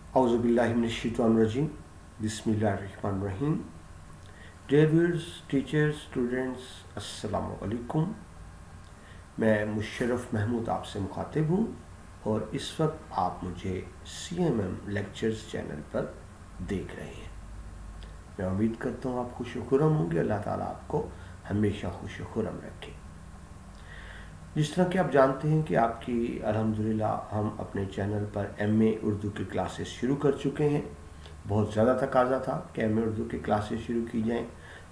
Auzubillahi minash-shaytanir-rajim. Bismillahir-rahmanir-rahim. Dear viewers, teachers, students, अस्सलामु अलैकुम। मैं मुशर्रफ महमूद आपसे मुखातिब हूँ और इस वक्त आप मुझे CMM लेक्चर्स चैनल पर देख रहे हैं। मैं उम्मीद करता हूँ आप खुश खुरम होंगे। अल्लाह ताला आपको हमेशा खुश खुरम रखे। जिस तरह कि आप जानते हैं कि आपकी अल्हम्दुलिल्लाह हम अपने चैनल पर MA उर्दू की क्लासेस शुरू कर चुके हैं। बहुत ज़्यादा तकाजा था कि MA उर्दू की क्लासेस शुरू की जाएं।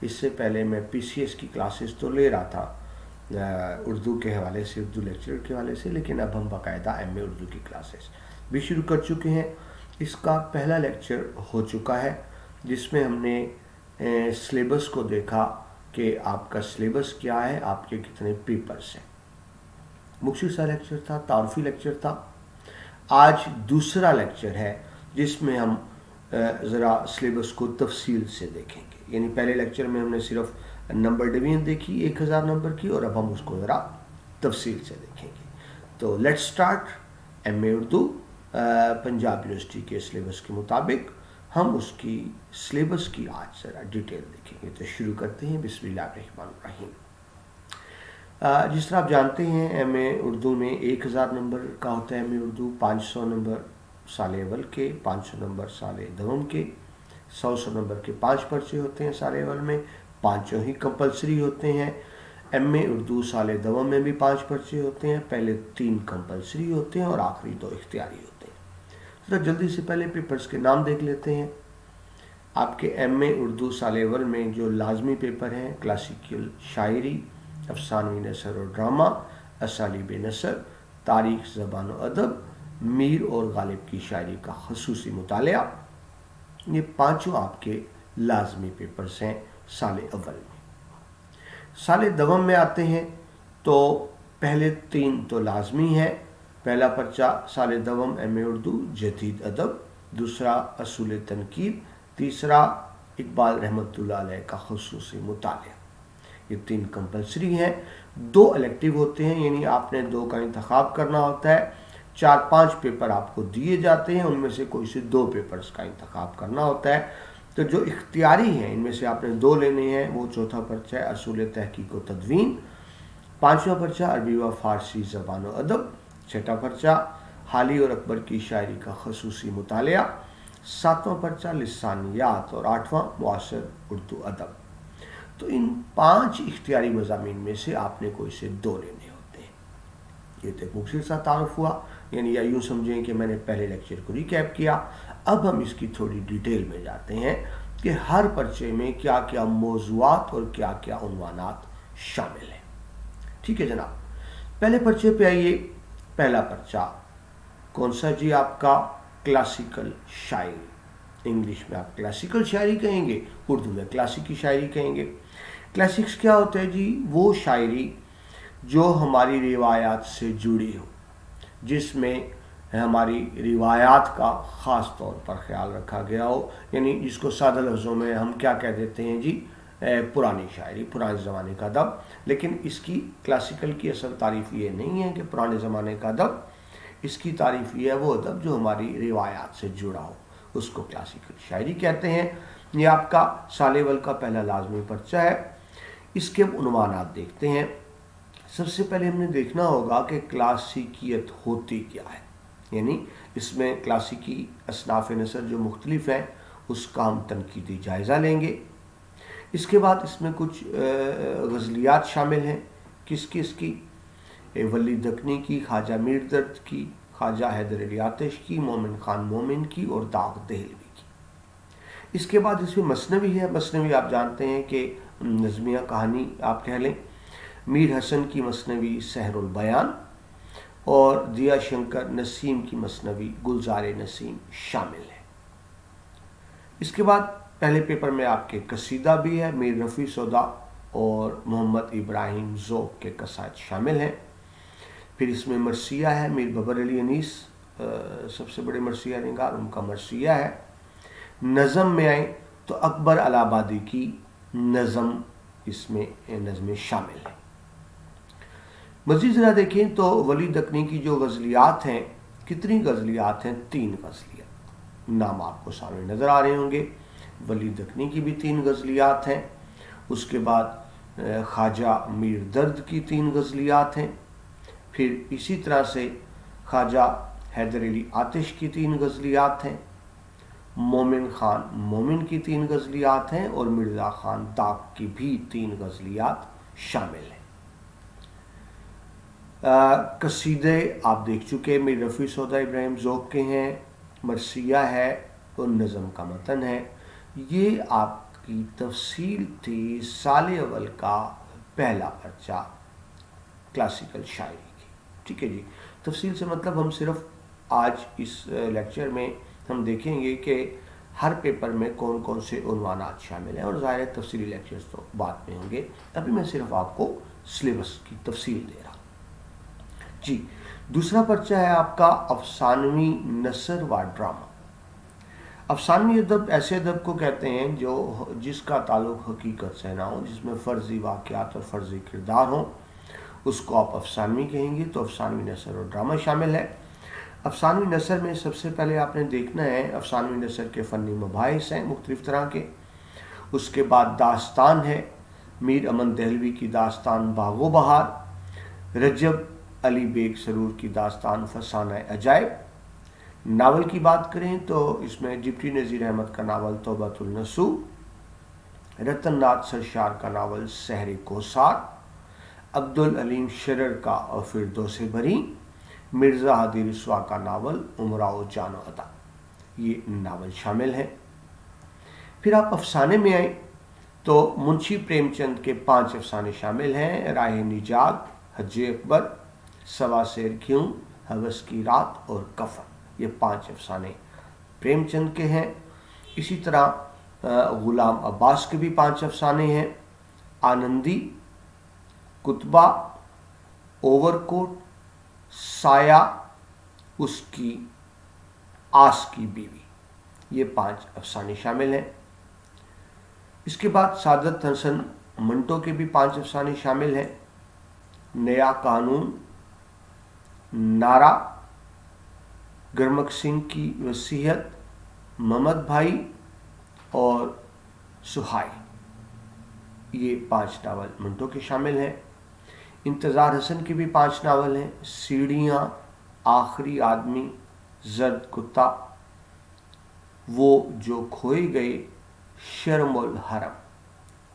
इससे पहले मैं PCS की क्लासेस तो ले रहा था उर्दू के हवाले से, उर्दू लेक्चर के हवाले से, लेकिन अब हम बाकायदा MA उर्दू की क्लासेस भी शुरू कर चुके हैं। इसका पहला लेक्चर हो चुका है जिसमें हमने सिलेबस को देखा कि आपका सिलेबस क्या है, आपके कितने पेपर्स हैं। मुख्तसर सा लेक्चर था, तारुफी लेक्चर था। आज दूसरा लेक्चर है जिसमें हम ज़रा सिलेबस को तफसील से देखेंगे। यानी पहले लेक्चर में हमने सिर्फ नंबर डिवीजन देखी 1000 नंबर की, और अब हम उसको ज़रा तफसील से देखेंगे। तो let's start. MA Urdu Punjab university के सिलेबस के मुताबिक हम उसकी सिलेबस की आज ज़रा डिटेल देखेंगे। तो शुरू करते हैं। बिस्मिल्लाहिर्रहमानिर्रहीम। जिस तरह आप जानते हैं MA उर्दू में 1000 नंबर का होता है MA उर्दू, 500 नंबर साल अव्वल के, 500 नंबर साल दवम के, 100 नंबर के 5 पर्चे होते हैं साल अव्वल में, 5 ही कंपलसरी होते हैं। MA उर्दू साल दवम में भी 5 पर्चे होते हैं, पहले 3 कंपलसरी होते हैं और आखिरी 2 इख्तियारी होते हैं। तो जल्दी से पहले पेपर्स के नाम देख लेते हैं। आपके MA उर्दू साल अव्वल में जो लाजमी पेपर हैं, क्लासिकल शायरी, अफसानवी नसर और ड्रामा, असालीब नसर, तारीख, ज़बान और अदब, मीर और गालिब की शायरी का खसूसी मुतालिया, ये 5 आपके लाजमी पेपर्स हैं साल अव्वल में। साल दवम में आते हैं तो पहले 3 तो लाजमी हैं। पहला पर्चा साल दवम MA उर्दू जदीद अदब, दूसरा असूल तनकीद, तीसरा इकबाल रहमतुल्लाह अलैह का खसूसी मुतालिया। ये 3 कंपलसरी हैं। 2 इलेक्टिव होते हैं, यानी आपने 2 का इंतखाब करना होता है। 4-5 पेपर आपको दिए जाते हैं, उनमें से कोई से 2 पेपर्स का इंतखाब करना होता है। तो जो इख्तियारी हैं इनमें से आपने 2 लेने हैं। वो चौथा पर्चा है असूल तहकीक व तदवीन, 5वां पर्चा अरबी व फारसी ज़बान व अदब, 6ठा पर्चा हाली और अकबर की शायरी का खसूसी मुतालिया, 7वां पर्चा लिसानियात और 8वां मुआसर उर्दू अदब। तो इन 5 इख्तियारी मज़ामीन में से आपने कोई से 2 लेने होते हैं। ये तो मुख्तसर सा तारुफ हुआ, यानी या यूँ समझें कि मैंने पहले लेक्चर को रिकैप किया। अब हम इसकी थोड़ी डिटेल में जाते हैं कि हर पर्चे में क्या क्या मौज़ूआत और क्या क्या उन्वानात शामिल हैं। ठीक है जनाब, पहले पर्चे पे आइए। पहला पर्चा कौन सा जी? आपका क्लासिकल शायरी। इंग्लिश में आप क्लासिकल शायरी कहेंगे, उर्दू में क्लासिकी शायरी कहेंगे। क्लासिक्स क्या होता है जी? वो शायरी जो हमारी रिवायात से जुड़ी हो, जिसमें हमारी रिवायात का ख़ास तौर पर ख्याल रखा गया हो, यानी जिसको सादा लफ्ज़ों में हम क्या कह देते हैं जी? पुरानी शायरी, पुराने ज़माने का अदब। लेकिन इसकी क्लासिकल की असल तारीफ़ ये नहीं है कि पुराने ज़माने का अदब, इसकी तारीफ़ ये है वो अदब जो हमारी रिवायात से जुड़ा हो, उसको क्लासिकल शायरी कहते हैं। ये आपका साल अव्वल का पहला लाजमी पर्चा है। इसके उन्वानात देखते हैं। सबसे पहले हमने देखना होगा कि क्लासिकियत होती क्या है, यानी इसमें क्लासिकी असनाफ़ नसर जो मुख्तलिफ हैं उसका हम तनकीदी जायज़ा लेंगे। इसके बाद इसमें कुछ गज़लियात शामिल हैं। किस किस की? वली दकनी की, ख्वाजा मीर दर्द की, ख्वाजा हैदर अली आतिश की, मोमिन खान मोमिन की और दाग दहलवी की। इसके बाद इसमें मसनवी है। मसनवी आप जानते हैं कि नज़मिया कहानी आप कह लें। मीर हसन की मसनवी सहरुल बयान और दिया शंकर नसीम की मसनवी गुलजार नसीम शामिल है। इसके बाद पहले पेपर में आपके कसीदा भी है। मीर रफ़ी सौदा और मोहम्मद इब्राहिम ज़ोक के कसायद शामिल हैं। फिर इसमें मरसिया है। मीर बबर अली अनीस सबसे बड़े मरसिया निगार, उनका मरसिया है। नज़म में आए तो अकबर अलाहाबादी की नज़म इसमें नज़में शामिल हैं। मज़ीद ज़रा देखें तो वली दकनी की जो गज़लियात हैं, कितनी गज़लियात हैं? 3 गज़लियात। نام آپ کو سامنے نظر آ رہے ہوں گے۔ ولی دکنی کی بھی 3 غزلیات ہیں، اس کے بعد خواجہ میر درد کی 3 غزلیات ہیں، پھر اسی طرح سے خواجہ حیدر علی آتش کی 3 غزلیات ہیں، مومن خان مومن کی 3 غزلیات ہیں، اور مرزا خان داغ کی بھی 3 غزلیات شامل ہیں۔ قصیدے آپ دیکھ چکے، میر رفیع سودا ابراہیم ذوق کے ہیں، مرثیہ ہے اور نظم کا متن ہے۔ یہ آپ کی تفصیل تھی سال اول کا پہلا پرچہ کلاسیکل شاعری کی، ٹھیک ہے جی۔ تفصیل سے مطلب ہم صرف آج اس لیکچر میں ہم دیکھیں گے کہ ہر پیپر میں کون کون سے عنوانات شامل ہیں، اور ظاہر ہے تفصیلی لیکچرز تو بعد میں ہوں گے، ابھی میں صرف آپ کو سلیبس کی تفصیل دے رہا ہوں جی۔ دوسرا پرچہ ہے آپ کا افسانوی نثر و ڈرامہ۔ افسانوی ادب ایسے ادب کو کہتے ہیں جس کا تعلق حقیقت سے نہ ہو، جس میں فرضی واقعات اور فرضی کردار ہوں، اس کو آپ افسانوی کہیں گے۔ تو افسانوی نثر اور ڈرامہ شامل ہے۔ افسانوی نثر میں سب سے پہلے آپ نے دیکھنا ہے، افسانوی نثر کے فنی مباحث ہیں مختلف طرح کے۔ اس کے بعد داستان ہے، میر امن دہلوی کی داستان باغ و بہار، رجب علی بیگ سرور کی داستان فسانہ عجائب۔ ناول کی بات کریں تو اس میں ڈپٹی نذیر احمد کا ناول توبۃ النصوح، رتن ناتھ سرشار کا ناول سحر کوثر، عبدالعلیم شرر کا فردوس بری، مرزا ہادی رسوا کا ناول امراء جان و عطا، یہ ناول شامل ہیں۔ پھر آپ افسانے میں آئیں تو منشی پریم چند کے 5 افسانے شامل ہیں، راہ نجات، حج اکبر، سوا سیر کیوں، ہوس کی رات اور کفن، یہ 5 افسانے پریم چند کے ہیں۔ اسی طرح غلام عباس کے بھی 5 افسانے ہیں، آنندی، کتبہ، اوور کوٹ، سایہ، اس کی آس کی بیوی، یہ 5 افسانے شامل ہیں۔ اس کے بعد سعادت حسن منٹو کے بھی 5 افسانے شامل ہیں، نیا قانون، نعرہ، گرمک سنگھ کی وصیت، محمد بھائی اور سہائی، یہ 5 ناول منٹو کے شامل ہیں۔ انتظار حسن کی بھی 5 ناول ہیں، سیڑھیاں، آخری آدمی، زرد کتا، وہ جو کھوئے گئے، شرم الحرم،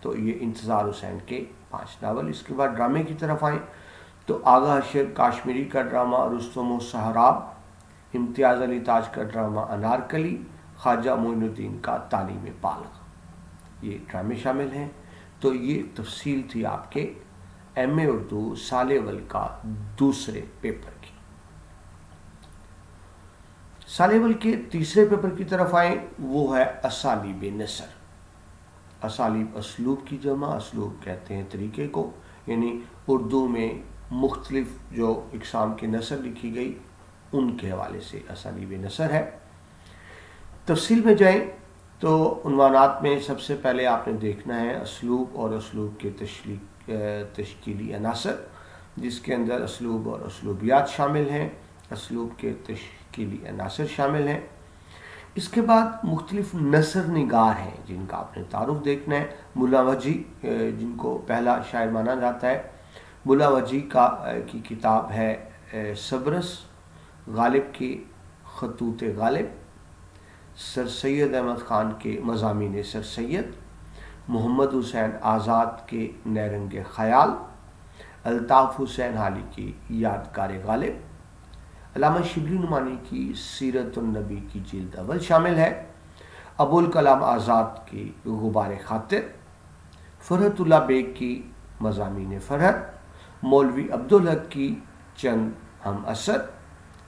تو یہ انتظار حسین کے 5 ناول۔ اس کے بعد ڈرامے کی طرف آئیں تو آغا اشر کاشمیری کا ڈرامہ رستم و سہراب، امتیاز علی تاج کا ڈرامہ انارکلی، خواجہ معین الدین کا تعلیم بالغ، یہ ڈرامے شامل ہیں۔ تو یہ تفصیل تھی آپ کے ایم اے اردو سال اول کا دوسرے پیپر کی۔ سال اول کے تیسرے پیپر کی طرف آئیں، وہ ہے اسالیب نثر۔ اسالیب اسلوب کی جمع، اسلوب کہتے ہیں طریقے کو، یعنی اردو میں مختلف جو اقسام کی نثر لکھی گئی ان کے حوالے سے اسالیب نثر ہے۔ تفصیل میں جائیں تو عنوانات میں سب سے پہلے آپ نے دیکھنا ہے اسلوب اور اسلوب کے تشکیلی عناصر، جس کے اندر اسلوب اور اسلوبیات شامل ہیں، اسلوب کے تشکیلی عناصر شامل ہیں۔ اس کے بعد مختلف نثر نگار ہیں جن کا آپ نے تعارف دیکھنا ہے۔ ملا وجی جن کو پہلا شاعر مانا جاتا ہے، ملا وجی کی کتاب ہے صبرس، غالب کی خطوط غالب، سر سید احمد خان کے مضامین سر سید، محمد حسین آزاد کے نیرنگ خیال، الطاف حسین حالی کی یادگار غالب، علامہ شبلی نعمانی کی سیرت النبی کی جلد اول شامل ہے، ابوالکلام آزاد کی غبار خاطر، فرحت اللہ بیگ کی مضامین فرحت، مولوی عبدالحق کی چند ہم اثر،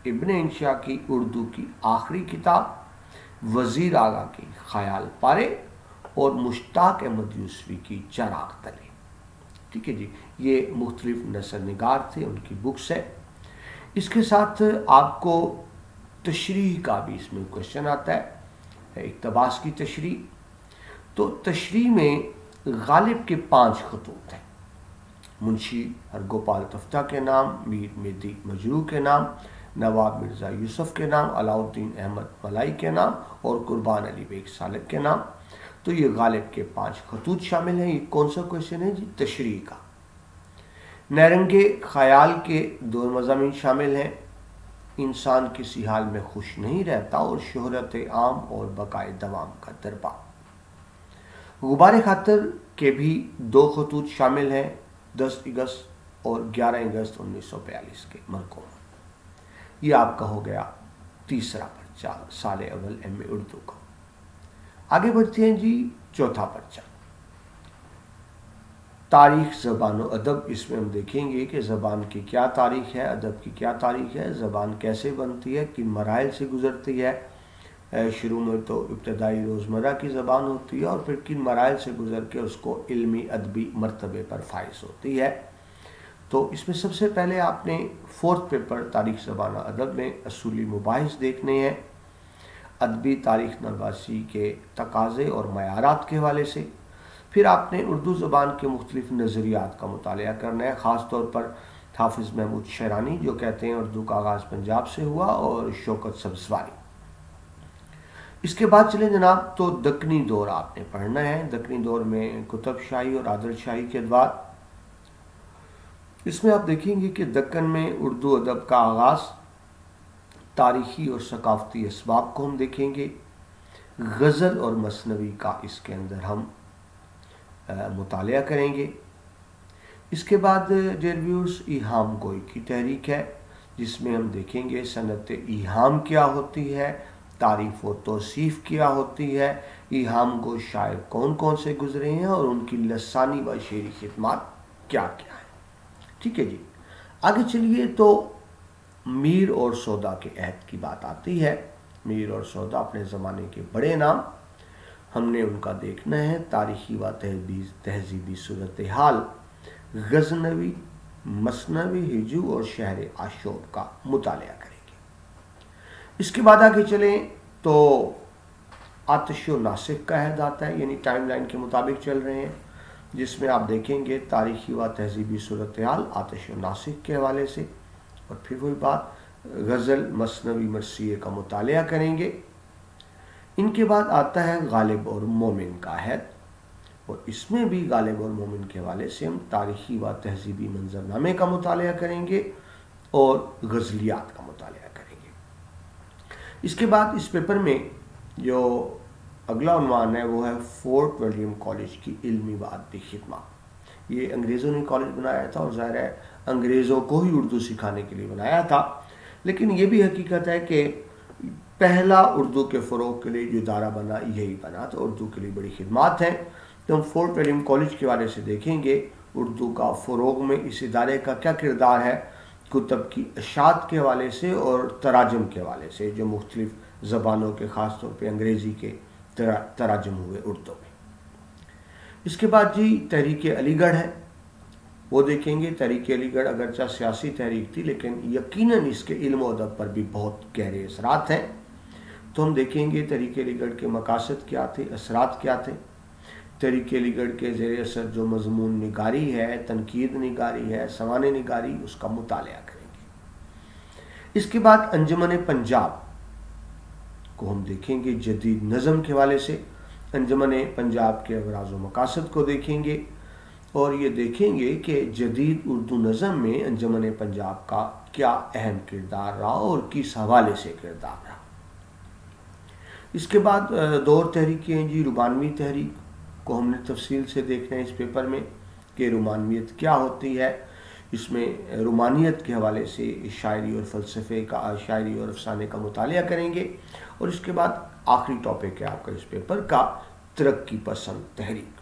ابن انشا کی اردو کی آخری کتاب، وزیر آغا کی خیال پارے، اور مشتاق احمد یوسفی کی چراغ تلے، ٹھیک ہے جی۔ یہ مختلف نثر نگار تھے، ان کی بکس ہے۔ اس کے ساتھ آپ کو تشریح کا بھی اس میں کوشچن آتا ہے، اقتباس کی تشریح۔ تو تشریح میں غالب کے 5 خطوط ہیں، منشی ہرگوپال تفتہ کے نام، میر مہدی مجروح کے نام، نواب مرزا یوسف کے نام، علاؤالدین احمد ملائی کے نام اور قربان علی بیگ سالک کے نام۔ تو یہ غالب کے 5 خطوط شامل ہیں۔ یہ کون سا کویشچن ہے جی؟ تشریح کا۔ نیرنگ خیال کے 2 مضامین شامل ہیں، انسان کسی حال میں خوش نہیں رہتا اور شہرت عام اور بقائے دوام کا دربا۔ غبار خاطر کے بھی 2 خطوط شامل ہیں، 10 اگست اور 11 اگست 1942 کے مرکوں۔ یہ آپ کا ہو گیا تیسرا پرچہ سال اول ایم اے اردو کا۔ آگے بڑھتے ہیں جی چوتھا پرچہ، تاریخ زبان و ادب۔ اس میں ہم دیکھیں گے کہ زبان کی کیا تاریخ ہے، ادب کی کیا تاریخ ہے، زبان کیسے بنتی ہے، کن مراحل سے گزرتی ہے۔ شروع میں تو ابتدائی روزمرہ کی زبان ہوتی ہے اور پھر کن مراحل سے گزر کے اس کو علمی ادبی مرتبے پر فائز ہوتی ہے۔ تو اس میں سب سے پہلے آپ نے 4تھ پیپر تاریخ زبان و ادب میں اصولی مباحث دیکھنے ہیں، ادبی تاریخ نگارسی کے تقاضے اور معیارات کے حوالے سے۔ پھر آپ نے اردو زبان کے مختلف نظریات کا مطالعہ کرنا ہے، خاص طور پر حافظ محمود شیرانی جو کہتے ہیں اردو کا آغاز پنجاب سے ہوا، اور شوکت سبزواری۔ اس کے بعد چلیں جناب تو دکنی دور آپ نے پڑھنا ہے۔ دکنی دور میں کتب شاہی اور عادل شاہی کے ادوار۔ اس میں آپ دیکھیں گے کہ دکن میں اردو ادب کا آغاز، تاریخی اور ثقافتی اسباب کو ہم دیکھیں گے، غزل اور مثنوی کا اس کے اندر ہم مطالعہ کریں گے۔ اس کے بعد ڈیئر ویورز ایہام گوئی کی تحریک ہے، جس میں ہم دیکھیں گے صنعت ایہام کیا ہوتی ہے، تعریف و توصیف کیا ہوتی ہے، ایہام گو شاعر کون کون سے گزرے ہیں اور ان کی لسانی و شعری خدمات کیا کیا ہیں۔ ٹھیک ہے جی، آگے چلیے تو میر اور سودا کے عہد کی بات آتی ہے۔ میر اور سودا اپنے زمانے کے بڑے نام، ہم نے ان کا دیکھنا ہے تاریخی و تہذیبی صورتحال، غزنوی، مثنوی، ہجو اور شہر آشوب کا مطالعہ کریں گے۔ اس کے بعد آگے چلیں تو آتش و ناسک کا عہد آتا ہے، یعنی ٹائم لائن کے مطابق چل رہے ہیں، جس میں آپ دیکھیں گے تاریخی و تہذیبی صورتحال آتش و ناسک کے حوالے سے، اور پھر وہی بات غزل، مثنوی، مرثیے کا مطالعہ کریں گے۔ ان کے بعد آتا ہے غالب اور مومن کا عہد، اور اس میں بھی غالب اور مومن کے حوالے سے ہم تاریخی و تہذیبی منظرنامے کا مطالعہ کریں گے اور غزلیات کا مطالعہ کریں گے۔ اس کے بعد اس پیپر میں جو اگلا عنوان ہے وہ ہے فورٹ ولیم کالج کی علمی و ادبی خدمات۔ یہ انگریزوں نے کالج بنایا تھا، اور ظاہر ہے انگریزوں کو ہی اردو سکھانے کے لیے بنایا تھا، لیکن یہ بھی حقیقت ہے کہ پہلا اردو کے فروغ کے لیے جو ادارہ بنا یہی بنا، تو اردو کے لیے بڑی خدمات ہیں۔ تو ہم فورٹ ولیم کالج کے حوالے سے دیکھیں گے اردو کا فروغ میں اس ادارے کا کیا کردار ہے، کتب کی اشاعت کے حوالے سے اور تراجم کے حوالے سے، جو مختلف زبانوں کے خاص طور پہ انگریزی کے تراجم ہوئے اردو میں۔ اس کے بعد جی تحریک علی گڑھ ہے، وہ دیکھیں گے۔ تحریک علی گڑھ اگرچہ سیاسی تحریک تھی، لیکن یقیناً اس کے علم و ادب پر بھی بہت گہرے اثرات ہیں۔ تو ہم دیکھیں گے تحریک علی گڑھ کے مقاصد کیا تھے، اثرات کیا تھے، تحریک علی گڑھ کے زیر اثر جو مضمون نگاری ہے، تنقید نگاری ہے، سوانح نگاری، اس کا مطالعہ کریں گے۔ اس کے بعد انجمن پنجاب کو ہم دیکھیں گے جدید نظم کے حوالے سے، انجمن پنجاب کے اغراض و مقاصد کو دیکھیں گے، اور یہ دیکھیں گے کہ جدید اردو نظم میں انجمن پنجاب کا کیا اہم کردار رہا اور کس حوالے سے کردار رہا۔ اس کے بعد دو اور تحریکیں ہیں جی، رومانوی تحریک کو ہم نے تفصیل سے دیکھنا ہے اس پیپر میں کہ رومانویت کیا ہوتی ہے۔ اس میں رومانیت کے حوالے سے شاعری اور فلسفے کا، شاعری اور افسانے کا مطالعہ کریں گے، اور اس کے بعد آخری ٹاپک ہے آپ کا اس پیپر کا ترقی پسند تحریک۔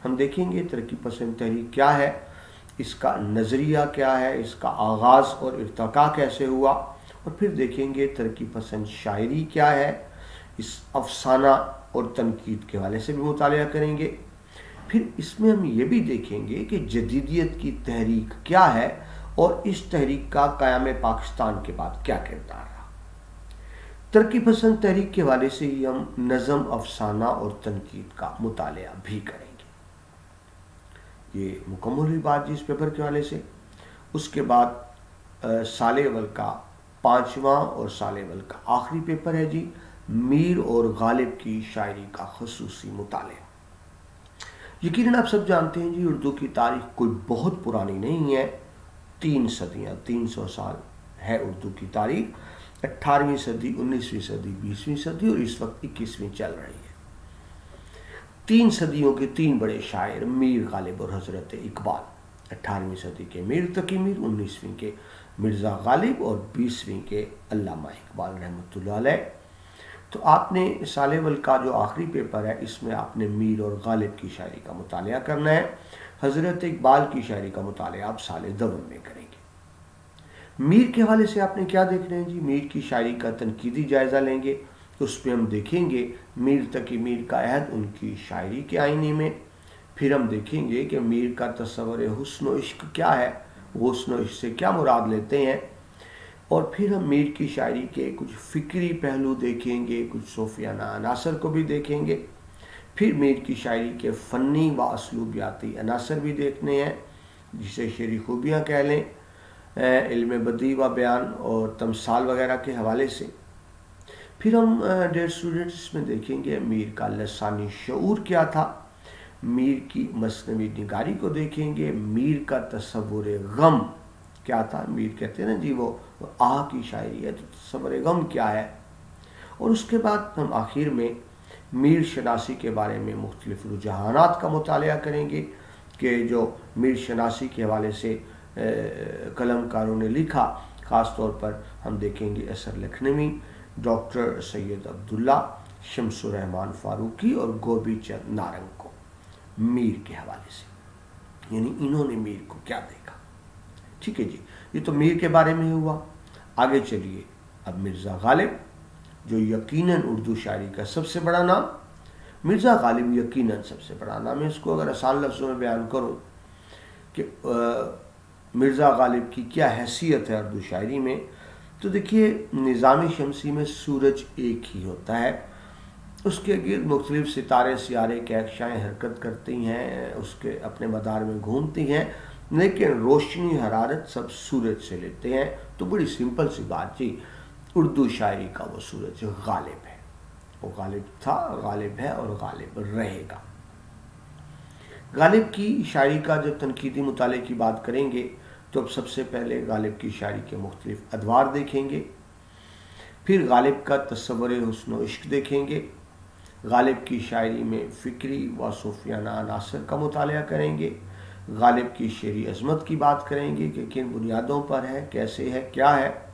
ہم دیکھیں گے ترقی پسند تحریک کیا ہے، اس کا نظریہ کیا ہے، اس کا آغاز اور ارتقاء کیسے ہوا، اور پھر دیکھیں گے ترقی پسند شاعری کیا ہے، اس افسانہ اور تنقید کے حوالے سے بھی مطالعہ کریں گے۔ پھر اس میں ہم یہ بھی دیکھیں گے کہ جدیدیت کی تحریک کیا ہے اور اس تحریک کا قیام پاکستان کے بعد کیا کردار رہا۔ ترقی پسند تحریک کے حوالے سے ہی ہم نظم، افسانہ اور تنقید کا مطالعہ بھی کریں گے۔ یہ مکمل ہوئی بات جی اس پیپر کے حوالے سے۔ اس کے بعد سال اول کا 5वां और साल अव्वल का आखिरी पेपर है जी, मीर और गालिब की शायरी का खसूसी मुतालिया। यकीनन आप सब जानते हैं जी, उर्दू की तारीख कोई बहुत पुरानी नहीं है, 3 सदियाँ 300 साल है उर्दू की तारीख। 18वीं सदी, 19वीं सदी, 20वीं सदी और इस वक्त 21वीं चल रही है। 3 सदियों के 3 बड़े शायर मीर गालिब और हजरत इकबाल। 18वीं सदी के मीर तकी मीर, 19वीं के मिर्ज़ा गालिब और 20वीं के अल्लामा इकबाल रहमतुल्लाह अलैह। तो आपने साल अव्वल का जो आखिरी पेपर है, इसमें आपने मीर और गालिब की शायरी का मुतालिया करना है। हजरत इकबाल की शायरी का मुतालिया आप साल दवम में करेंगे। मीर के हवाले से आपने क्या देखना है जी, मीर की शायरी का तनकीदी जायज़ा लेंगे। तो उस पर हम देखेंगे मीर तकी मीर का अहद उनकी शायरी के आईने में। फिर हम देखेंगे कि मीर का तस्वर हुस्न व इश्क क्या है, हुस्न व इश्क से क्या मुराद लेते हैं। और फिर हम मीर की शायरी के कुछ फ़िक्री पहलू देखेंगे, कुछ सूफियाना अनासर को भी देखेंगे। फिर मीर की शायरी के फ़नी व असलूबियाती अनासर भी देखने हैं, जिसे शेरी खूबियाँ कह लें, इल्म बदी व बयान और तमसाल वगैरह के हवाले से। फिर हम डेयर स्टूडेंट्स इसमें देखेंगे मीर का लसानी शऊर क्या था, मीर की मसनवी निगारी को देखेंगे, मीर का तसव्वुर गम क्या था। मीर कहते हैं ना जी, वो आह की शायरी है, तो तसव्वुर गम क्या है। और उसके बाद हम आखिर में मीर शनासी के बारे में मुख्तलिफ रुझानात का मुतालिया करेंगे कि जो मीर शनासी के हवाले से कलमकारों ने लिखा। ख़ास तौर पर हम देखेंगे असर लखनवी, डॉक्टर सैयद अब्दुल्ला, शमसुर रहमान फारूकी और गोबी चंद नारंग को मीर के हवाले से, यानी इन्होंने मीर को क्या देखा। ठीक है जी, ये तो मीर के बारे में हुआ। आगे चलिए अब मिर्ज़ा गालिब, जो यकीनन उर्दू शायरी का सबसे बड़ा नाम। मिर्ज़ा गालिब यकीनन सबसे बड़ा नाम है। इसको अगर आसान लफ्ज़ों में बयान करूँ कि मिर्ज़ा गालिब की क्या हैसियत है उर्दू शायरी में, तो देखिए निज़ाम शमसी में सूरज एक ही होता है, उसके गिर्द मुख्तलिफ सितारे सियारे कहकशाएँ हरकत करती हैं, उसके अपने मदार में घूमती हैं, लेकिन रोशनी हरारत सब सूरज से लेते हैं। तो बड़ी सिंपल सी बात जी, उर्दू शायरी का वो सूरज गालिब है। वो गालिब था, गालिब है और गालिब रहेगा। गालिब की शायरी का जब तनकीदी मुताले की बात करेंगे तो अब सबसे पहले गालिब की शायरी के मुख्तलिफ अदवार देखेंगे। फिर गालिब का तस्वुर हुस्न व इश्क देखेंगे। गालिब की शायरी में फ़िक्री व सूफियाना अनासर का मुतालिया करेंगे। गालिब की शेरी अज़मत की बात करेंगे कि किन बुनियादों पर है, कैसे है, क्या है।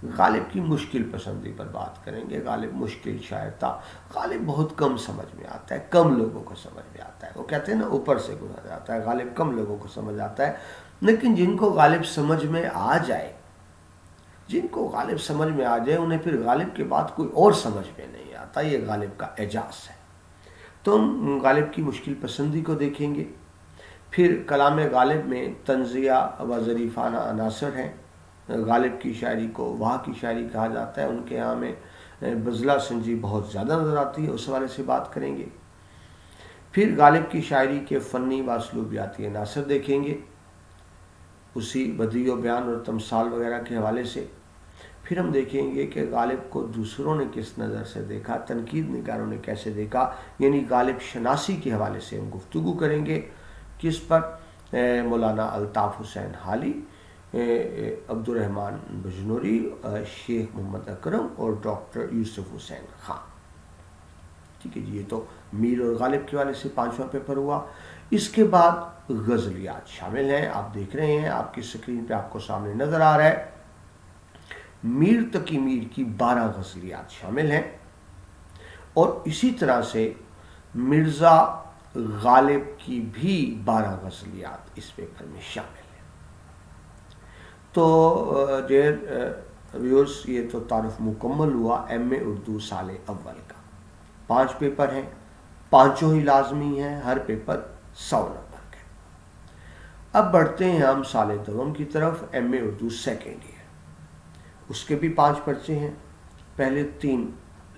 गालिब की मुश्किल पसंदी पर बात करेंगे। गालिब मुश्किल शायर था, गालिब बहुत कम समझ में आता है, कम लोगों को समझ में आता है। वो कहते हैं ना, ऊपर से गुजर जाता है, गालिब कम लोगों को समझ आता है। लेकिन जिनको गालिब समझ में आ जाए, जिनको गालिब समझ में आ जाए, उन्हें फिर गालिब के बाद कोई और समझ में नहीं आता। ये गालिब का एजाज़ है। तो हम गालिब की मुश्किल पसंदी को देखेंगे। फिर कलाम गालिब में तंज़िया व ज़रीफ़ाना अनासर हैं। गालिब की शायरी को वहाँ की शायरी कहा जाता है। उनके यहाँ में बज़ला संजी बहुत ज़्यादा नज़र आती है, उस हवाले से बात करेंगे। फिर गालिब की शायरी के फ़नी व असलूबियाती अनासर देखेंगे, उसी बदी व बयान और तमसाल वगैरह के हवाले से। फिर हम देखेंगे कि गालिब को दूसरों ने किस नज़र से देखा, तनकीद निगारों ने कैसे देखा, यानी गालिब शनासी के हवाले से हम गुफ्तगू करेंगे। किस पर? मौलाना अल्ताफ़ हुसैन हाली, अब्दुर्रहमान बजनूरी, शेख मोहम्मद अकरम और डॉक्टर यूसुफ हुसैन खान। ठीक है जी, ये तो मीर और गालिब के हवाले से 5वां पेपर हुआ। इसके बाद गज़लियात शामिल हैं। आप देख रहे हैं, आपकी स्क्रीन पे आपको सामने नज़र आ रहा है, मीर तकी मीर की 12 गज़लियात शामिल हैं। और इसी तरह से मिर्ज़ा गालिब की भी 12 गज़लियात इस पेपर में शामिल हैं। तो डियर व्यूअर्स, ये तो तारुफ मुकम्मल हुआ MA उर्दू साल अव्वल का। 5 पेपर हैं, पाँचों ही लाजमी हैं, हर पेपर 100 नंबर के। अब बढ़ते हैं हम साल दवम की तरफ, MA उर्दू सेकेंड ईयर। उसके भी 5 पर्चे हैं, पहले 3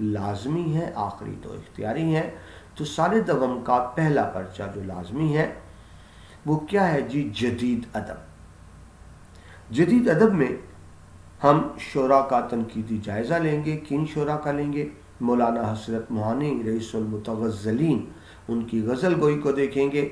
लाजमी हैं, आखिरी 2 इख्तियारी हैं। तो साल दवम का पहला पर्चा जो लाजमी है वो क्या है जी? जदीद अदब। जदीद अदब में ہم شعراء کا تنقیدی جائزہ لیں گے. کن شعراء کا لیں گے؟ مولانا حسرت موہانی رئیس المتغزلین، ان کی غزل گوئی کو دیکھیں گے.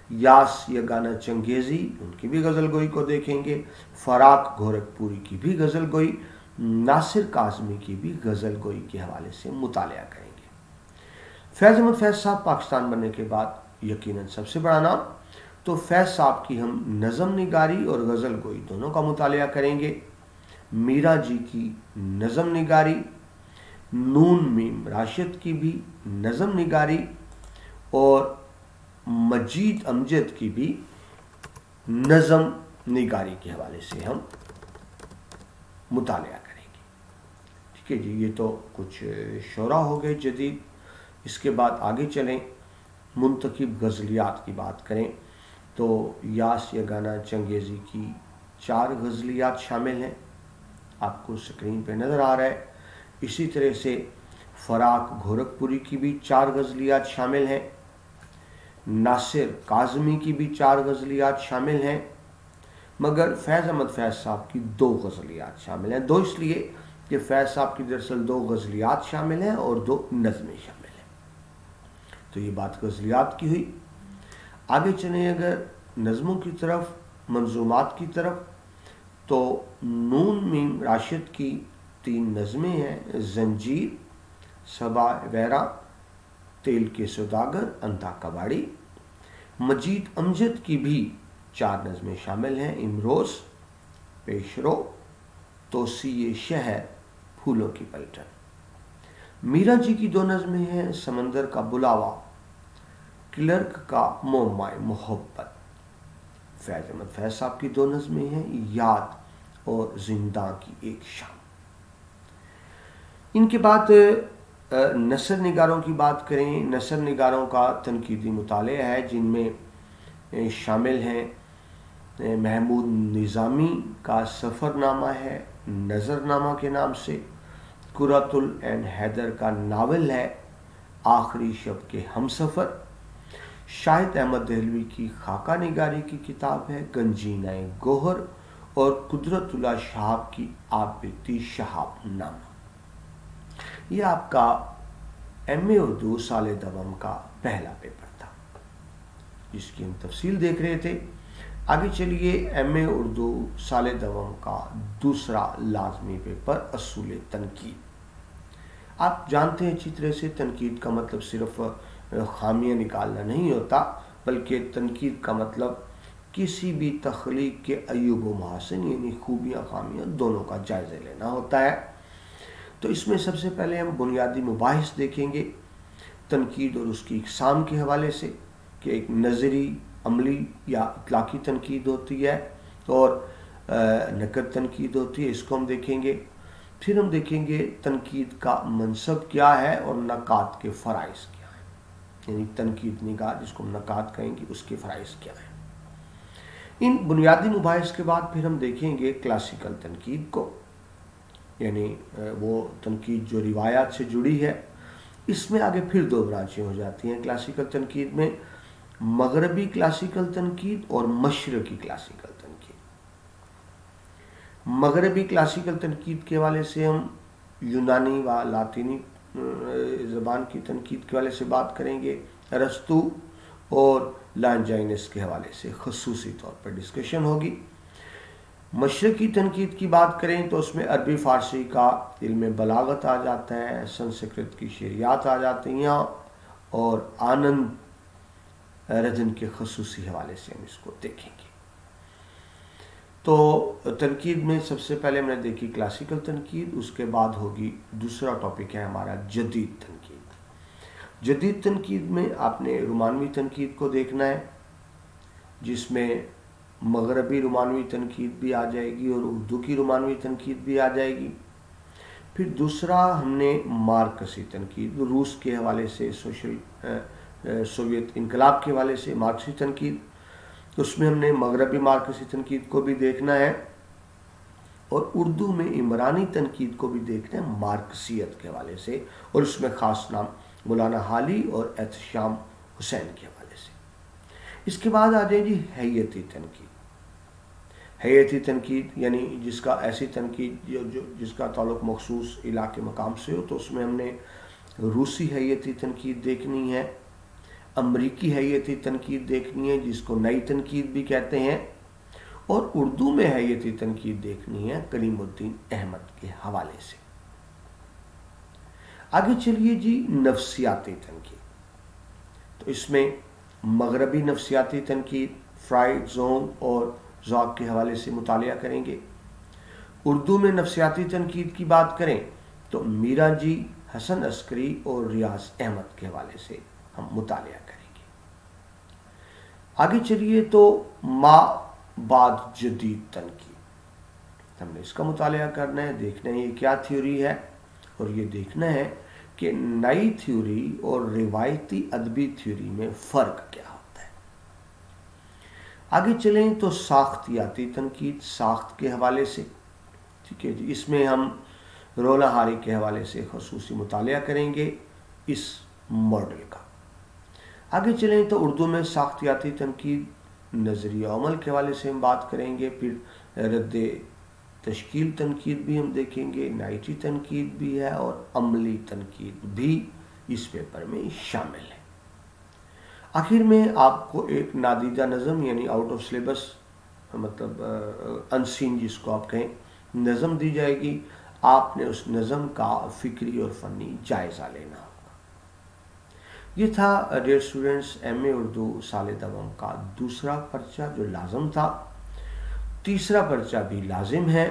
یاس یگانہ چنگیزی، ان کی بھی غزل گوئی کو دیکھیں گے. فراق گورکھپوری کی بھی غزل گوئی، ناصر کاظمی کی بھی غزل گوئی کے حوالے سے مطالعہ کریں گے. فیض احمد فیض صاحب پاکستان بننے کے بعد یقیناً سب سے بڑا نام، تو فیض صاحب کی ہم نظم نگاری اور غزل گوئی دونوں کا مطالعہ کریں گے. میرا جی کی نظم نگاری، نون میم راشد کی بھی نظم نگاری، اور مجید امجد کی بھی نظم نگاری کے حوالے سے ہم مطالعہ کریں گے. ٹھیک ہے جی، یہ تو کچھ شعراء ہو گئے جدید. اس کے بعد آگے چلیں، منتخب غزلیات کی بات کریں تو یاس یگانہ چنگیزی کی 4 غزلیات شامل ہیں، آپ کو سکرین پہ نظر آ رہا ہے. اسی طرح سے فراق گورکھپوری کی بھی 4 غزلیات شامل ہیں. ناصر کاظمی کی بھی 4 غزلیات شامل ہیں، مگر فیض احمد فیض صاحب کی 2 غزلیات شامل ہیں. 2 اس لیے کہ فیض صاحب کی دراصل 2 غزلیات شامل ہیں اور 2 نظمیں شامل ہیں. تو یہ بات غزلیات کی ہوئی. آگے چلیں اگر نظموں کی طرف، منظومات کی طرف، تو نون میم راشد کی 3 نظمیں ہیں: زنجیر، صبا ویرا، تیل کے سوداگر، اندھا کباڑی. مجید امجد کی بھی 4 نظمیں شامل ہیں: امروز، پیشرو، توسیع شہر، پھولوں کی پلٹن. میرا جی کی 2 نظمیں ہیں: سمندر کا بلاوا، کلرک کا مومائے محبت. فیض احمد فیض صاحب کی 2 نظمیں ہیں: یاد اور زنداں کی ایک شام. ان کے بعد نثر نگاروں کی بات کریں. نثر نگاروں کا تنقیدی مطالعہ ہے، جن میں شامل ہیں محمود نظامی کا سفر نامہ ہے نظر نامہ کے نام سے. قرۃ العین حیدر کا ناول ہے آخری شب کے ہم سفر. شاہد احمد دہلوی کی خاکہ نگاری کی کتاب ہے گنجینہ گوہر، اور قدرت اللہ شہاب کی آپ بیتی شہاب نامہ. یہ آپ کا ایم اے اردو سال دوم کا پہلا پیپر تھا جس کی ہم تفصیل دیکھ رہے تھے. آگے چلیے، ایم اے اردو سال دوم کا دوسرا لازمی پیپر اصول تنقید. آپ جانتے ہیں اچھی طرح سے تنقید کا مطلب صرف خامیاں نکالنا نہیں ہوتا، بلکہ تنقید کا مطلب کسی بھی تخلیق کے عیوب و محاسن، یعنی خوبیاں خامیاں دونوں کا جائزہ لینا ہوتا ہے. تو اس میں سب سے پہلے ہم بنیادی مباحث دیکھیں گے تنقید اور اس کی اقسام کے حوالے سے، کہ ایک نظری، عملی یا اطلاقی تنقید ہوتی ہے اور نقد تنقید ہوتی ہے، اس کو ہم دیکھیں گے. پھر ہم دیکھیں گے تنقید کا منصب کیا ہے اور نقاد کے فرائض کیا ہیں، یعنی تنقید نگار جس کو ہم نقاد کہیں گے اس کے فرائض کیا ہیں. ان بنیادی مباحث کے بعد پھر ہم دیکھیں گے کلاسیکل تنقید کو، یعنی وہ تنقید جو روایات سے جڑی ہے. اس میں آگے پھر 2 برانچیں ہو جاتی ہیں کلاسیکل تنقید میں: مغربی کلاسیکل تنقید اور مشرقی کلاسیکل تنقید. مغربی کلاسیکل تنقید کے حوالے سے ہم یونانی و لاطینی زبان کی تنقید کے حوالے سے بات کریں گے. ارسطو اور لانجائنس کے حوالے سے خصوصی طور پر ڈسکشن ہوگی. مشرقی تنقید کی بات کریں تو اس میں عربی فارسی کا علم بلاغت آ جاتا ہے، سنسکرت کی شعریات آ جاتی ہیں، اور آنند رجن کے خصوصی حوالے سے ہم اس کو دیکھیں گے. تو تنقید میں سب سے پہلے ہم نے دیکھی کلاسیکل تنقید، اس کے بعد ہوگی دوسرا ٹاپک ہے ہمارا جدید تنقید. جدید تنقید میں آپ نے رومانوی تنقید کو دیکھنا ہے، جس میں مغربی رومانوی تنقید بھی آ جائے گی اور اردو کی رومانوی تنقید بھی آ جائے گی. پھر دوسرا ہم نے مارکسی تنقید، روس کے حوالے سے سوویت انقلاب کے حوالے سے مارکسی تنقید، اس میں ہم نے مغربی مارکسی تنقید کو بھی دیکھنا ہے، اور اردو میں عمرانی تنقید کو بھی دیکھنا ہے مارکسیت کے حوالے سے، اور اس میں خاص نام مولانا حالی اور احتشام حسین کے حوالے سے. اس کے بعد آ جائیں جی حیتی تنقید. हैयती तनकीद यानी जिसका ऐसी तनकीद जिसका ताल्लुक़ मखसूस इलाके मकाम से हो, तो उसमें हमने रूसी हैयती तनकीद देखनी है, अमरीकी हैयती तनकीद देखनी है जिसको नई तनकीद भी कहते हैं, और उर्दू में हैयती तनकीद देखनी है कलीमुद्दीन अहमद के हवाले से। आगे चलिए जी, नफ्सियाती तनकीद। तो इसमें मगरबी नफ्सियाती तनकीद फ्राइड, जोन और ज़ौक़ के हवाले से मुतालिया करेंगे। उर्दू में नफ्सियाती तनकीद की बात करें तो मीरा जी, हसन अस्करी और रियाज अहमद के हवाले से हम मुतालिया करेंगे। आगे चलिए, तो मा बाद जदीद तनकीद, हमने इसका मुतालिया करना है, देखना है ये क्या थ्योरी है, और ये देखना है कि नई थ्योरी और रिवायती अदबी थ्योरी में फ़र्क क्या होता है। आगे चलें तो साख्तियाती तनकीद, साख्त के हवाले से, ठीक है जी, इसमें हम रोला हारी के हवाले से ख़ुसूसी मुतालिया करेंगे इस मॉडल का। आगे चलें तो उर्दू में साख्तियाती तनकीद, नज़रिया अमल के हवाले से हम बात करेंगे, फिर रद्द तश्कील तनकीद भी हम देखेंगे, नाइटी तनकीद भी है और अमली तनकीद भी इस पेपर में शामिल है। आखिर में आपको एक नादीदा नज़म यानी आउट ऑफ सिलेबस, मतलब अनसीन जिसको आप कहें, नज़म दी जाएगी। आपने उस नज़म का फ़िक्री और फ़नी जायज़ा लेना होगा। ये था डियर स्टूडेंट्स एमए उर्दू साल दवम का दूसरा पर्चा जो लाजम था। तीसरा पर्चा भी लाजिम है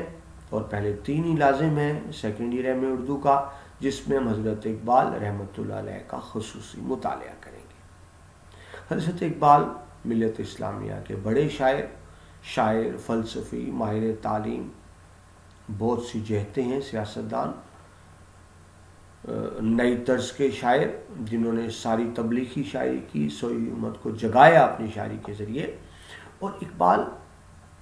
और पहले 3 ही लाजिम है सेकेंड ईयर एमए उर्दू का, जिसमें हम हज़रत इकबाल रहमतुल्लाह अलैह का ख़ुसूसी मुतालिया करेंगे। हज़रत इकबाल मिल्लत इस्लामिया के बड़े शायर, फ़लसफ़ी, माहिर तालीम, बहुत सी जहतें हैं, सियासतदान, नई तर्ज के शायर जिन्होंने सारी तबलीगी शायरी की, सोई उम्मत को जगाया अपनी शायरी के ज़रिए। और इकबाल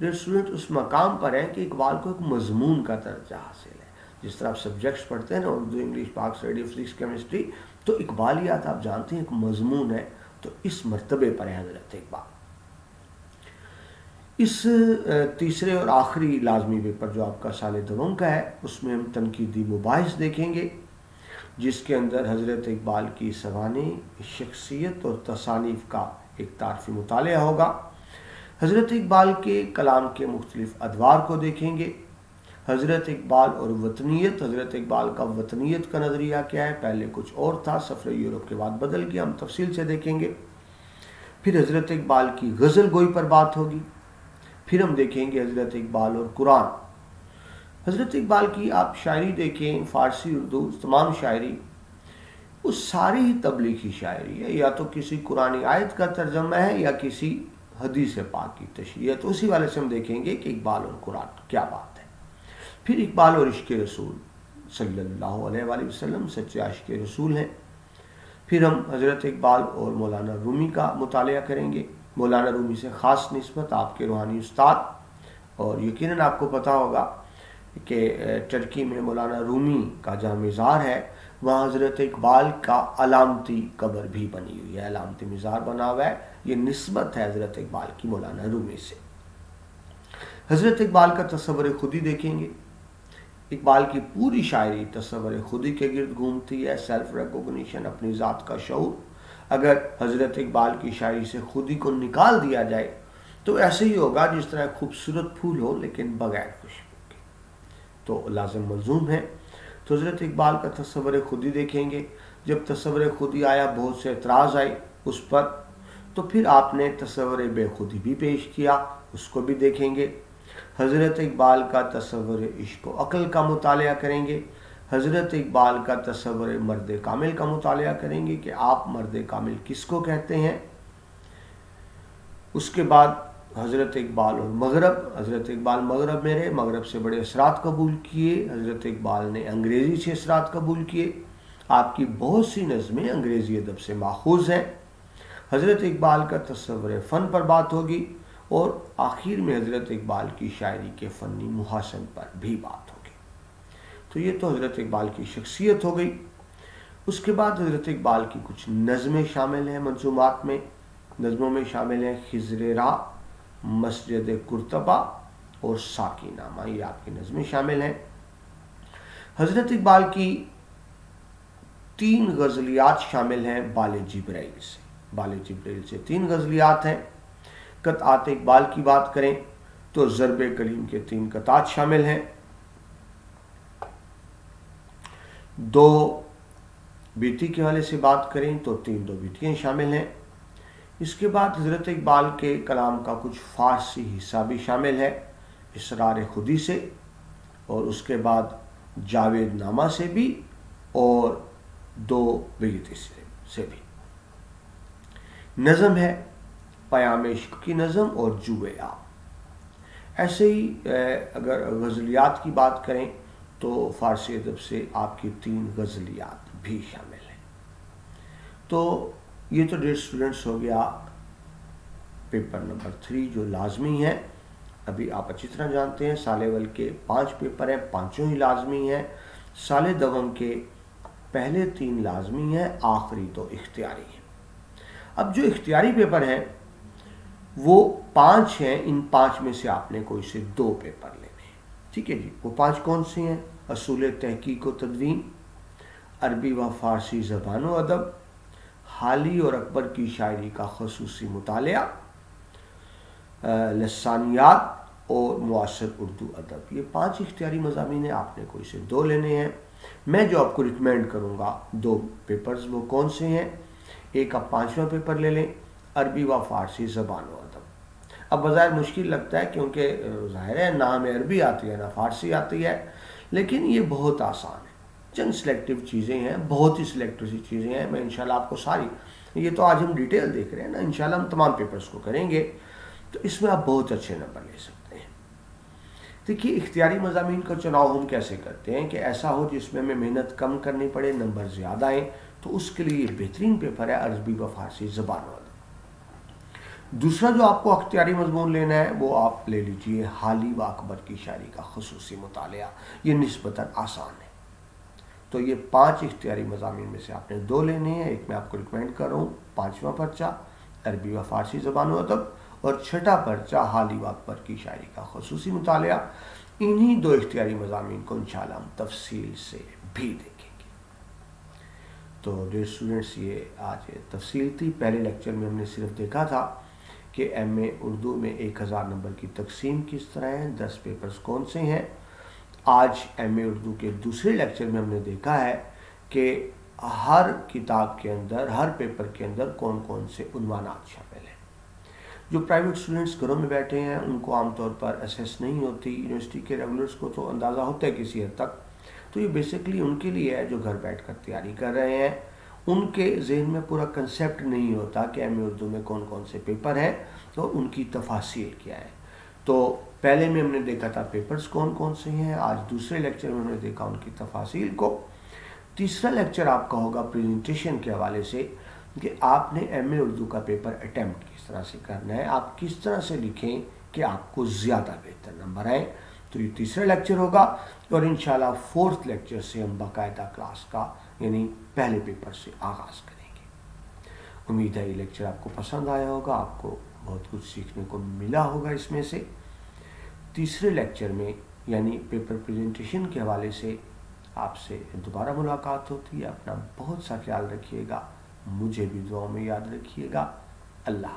स्टूडेंट उस मकाम पर है कि इकबाल को एक मजमून का दर्जा हासिल है। जिस तरह आप सब्जेक्ट्स पढ़ते हैं ना, उर्दू, इंग्लिश, पाक स्टडी, फिजिक्स, केमिस्ट्री, तो इकबालियात आप जानते हैं एक मजमून है, तो इस मर्तबे पर है हज़रत इकबाल। इस तीसरे और आखिरी लाजमी पेपर जो आपका साल दवम का है, उसमें हम तनकीदी मुबाहिस देखेंगे, जिसके अंदर हज़रत इकबाल की सवाने, शख्सियत और तसानीफ़ का एक तारफ़ी मुतालिया होगा। हज़रत इकबाल के कलाम के मुख्तलिफ अदवार को देखेंगे। हज़रत इकबाल और वतनीयत, हज़रत इकबाल का वतनीयत का नज़रिया क्या है, पहले कुछ और था, सफ़र यूरोप के बाद बदल गया, हम तफसील से देखेंगे। फिर हज़रत इकबाल की गज़ल गोई पर बात होगी। फिर हम देखेंगे हज़रत इकबाल और कुरान। हज़रत इकबाल की आप शायरी देखें, फ़ारसी, उर्दू, तमाम शायरी, वो सारी ही तबलीगी शायरी है, या तो किसी कुरानी आयत का तर्जमा है या किसी हदीस पाक की तशरीह है। तो उसी वाले से हम देखेंगे कि इकबाल और कुरान क्या बात है। फिर इकबाल और इश्क़ रसूल सल्लल्लाहु अलैहि वसल्लम सच्चे आशिक़ रसूल हैं। फिर हम हज़रत इकबाल और मौलाना रूमी का मुतालिया करेंगे। मौलाना रूमी से ख़ास निस्बत आपके रूहानी उस्ताद, और यकीनन आपको पता होगा कि टर्की में मौलाना रूमी का जहाँ मज़ार है, वहाँ हज़रत इकबाल का अलामती कब्र भी बनी हुई है, अलामती मज़ार बना हुआ है। ये निस्बत है हज़रत इकबाल की मौलाना रूमी से। हज़रत इकबाल का तसव्वुर खुदी देखेंगे। इकबाल की पूरी शायरी तसव्वुर खुदी के गिर्द घूमती है, सेल्फ रिकॉग्निशन, अपनी ज़ात का शऊर। अगर हज़रत इकबाल की शायरी से खुदी को निकाल दिया जाए तो ऐसे ही होगा जिस तरह खूबसूरत फूल हो लेकिन बगैर खुशबू के, तो लाज़िम मलज़ूम है। तो हज़रत इकबाल का तसव्वुर खुदी देखेंगे। जब तसव्वुर खुदी आया, बहुत से एतराज़ आए उस पर, तो फिर आपने तसव्वुर बेखुदी भी पेश किया, उसको भी देखेंगे। हज़रत इकबाल का तसव्वुर इश्क़ व अक़ल का मुतालिया करेंगे। हज़रत इकबाल का तसव्वुर मर्द कामिल का मुतालिया करेंगे कि आप मर्द कामिल किसको कहते हैं। उसके बाद हज़रत इकबाल और मगरब, हज़रत इकबाल मगरब में रहे, मगरब से बड़े असरात कबूल किए। हज़रत इकबाल ने अंग्रेज़ी से असरात कबूल किए। आपकी बहुत सी नज़में अंग्रेज़ी अदब से माखूज़ हैं। हज़रत इकबाल का तसव्वुर फ़न पर बात होगी और आखिर में हज़रत इकबाल की शायरी के फ़नी मुहासन पर भी बात होगी। तो ये तो हज़रत इकबाल की शख्सियत हो गई। उसके बाद हज़रत इकबाल की कुछ नज़में शामिल हैं मंज़ूमात में। नज़मों में शामिल हैं खिज़्र रा, मस्जिद कुर्तबा और साकीनामा, ये आपकी नज़में शामिल हैं। हज़रत इकबाल की 3 गज़लियात शामिल हैं बाले जिब्राइल से। बाले जिब्राइल से 3 गज़लियात हैं। क़तात इकबाल की बात करें तो ज़रब कलीम के 3 क़तात शामिल हैं। 2 बीती के हवाले से बात करें तो 3 2 बीतियाँ शामिल हैं। इसके बाद हज़रत इकबाल के कलाम का कुछ फ़ारसी हिस्सा भी शामिल है, इसरार खुदी से, और उसके बाद जावेद नामा से भी, और 2 बेत से भी। नज़म है पयाम इश्क की नज़म और जुए आप। ऐसे ही अगर गज़लियात की बात करें तो फ़ारसी अदब से आपकी 3 गज़लियात भी शामिल हैं। तो ये तो डियर स्टूडेंट्स हो गया पेपर नंबर 3 जो लाजमी है। अभी आप अच्छी तरह जानते हैं साल अव्वल के 5 पेपर हैं, 5 ही लाजमी हैं। साल दवम के पहले 3 लाजमी हैं, आखिरी 2 इख्तियारी हैं। अब जो इख्तियारी पेपर हैं वो 5 हैं। इन 5 में से आपने कोई से 2 पेपर लेने हैं, ठीक है जी। वो 5 कौन से हैं? असूल तहकीक व तदवीन, अरबी व फ़ारसी ज़बान व अदब, हाली और अकबर की शायरी का ख़ुसूसी मुतालिया, लसानियात और मुआसर उर्दू अदब। ये 5 इख्तियारी मज़ामीन हैं, आपने कोई से 2 लेने हैं। मैं जो आपको रिकमेंड करूँगा 2 पेपर्स वो कौन से हैं? एक आप 5वां पेपर ले लें, अरबी व फ़ारसी ज़बान व अदब। अब बज़ाहिर मुश्किल लगता है क्योंकि ज़ाहिर है ना हमें अरबी आती है ना फ़ारसी आती है, लेकिन ये बहुत आसान है। चंद सिलेक्टिव चीज़ें हैं, बहुत ही सिलेक्टिव सी चीज़ें हैं। मैं इंशाल्लाह आपको सारी, ये तो आज हम डिटेल देख रहे हैं ना, इंशाल्लाह हम तमाम पेपर्स को करेंगे तो इसमें आप बहुत अच्छे नंबर ले सकते हैं। देखिए इख्तियारी मज़ामीन का चुनाव हम कैसे करते हैं कि ऐसा हो जिसमें हमें मेहनत कम करनी पड़े, नंबर ज़्यादा आएँ, तो उसके लिए ये बेहतरीन पेपर है अरबी व फ़ारसी ज़बान वाला। दूसरा जो आपको इख्तियारी मज़मून लेना है वो आप ले लीजिए हाली व अकबर की शायरी का ख़ुसूसी मुतालिया। ये निस्बतन आसान है। तो ये 5 इख्तियारी मज़ामीन में से आपने 2 लेने हैं। एक मैं आपको रिकमेंड कर रहा हूँ 5वां पर्चा अरबी व फ़ारसी ज़बान व अदब, और 6ठा पर्चा हाली व अकबर की शायरी का ख़ुसूसी मुतालिया। इन्हीं 2 इख्तियारी मज़ामीन को इंशाअल्लाह हम तफसील से भी देखेंगे। तो डियर स्टूडेंट्स ये आज तफसील थी। पहले लेक्चर में हमने सिर्फ देखा था कि MA उर्दू में 1000 नंबर की तकसीम किस तरह है, 10 पेपर्स कौन से हैं। आज MA उर्दू के दूसरे लेक्चर में हमने देखा है कि हर किताब के अंदर, हर पेपर के अंदर कौन कौन से उन्वानात शामिल हैं। जो प्राइवेट स्टूडेंट्स घरों में बैठे हैं उनको आमतौर पर एसेस नहीं होती, यूनिवर्सिटी के रेगुलर्स को तो अंदाज़ा होता है किसी हद तक। तो ये बेसिकली उनके लिए है जो घर बैठकर तैयारी कर रहे हैं। उनके जहन में पूरा कंसेप्ट नहीं होता कि MA उर्दू में कौन कौन से पेपर हैं और उनकी तफासील क्या है। तो पहले में हमने देखा था पेपर्स कौन कौन से हैं, आज दूसरे लेक्चर में हमने देखा उनकी तफासील को। तीसरा लेक्चर आपका होगा प्रेजेंटेशन के हवाले से कि आपने MA उर्दू का पेपर अटैम्प्ट किस तरह से करना है, आप किस तरह से लिखें कि आपको ज़्यादा बेहतर नंबर आए। तो ये तीसरा लेक्चर होगा और इंशाल्लाह 4th लेक्चर से हम बाकायदा क्लास का यानी पहले पेपर से आगाज़ करेंगे। उम्मीद है ये लेक्चर आपको पसंद आया होगा, आपको बहुत कुछ सीखने को मिला होगा इसमें से। तीसरे लेक्चर में यानी पेपर प्रेजेंटेशन के हवाले से आपसे दोबारा मुलाकात होती है। अपना बहुत सा ख्याल रखिएगा, मुझे भी दुआ में याद रखिएगा। अल्लाह।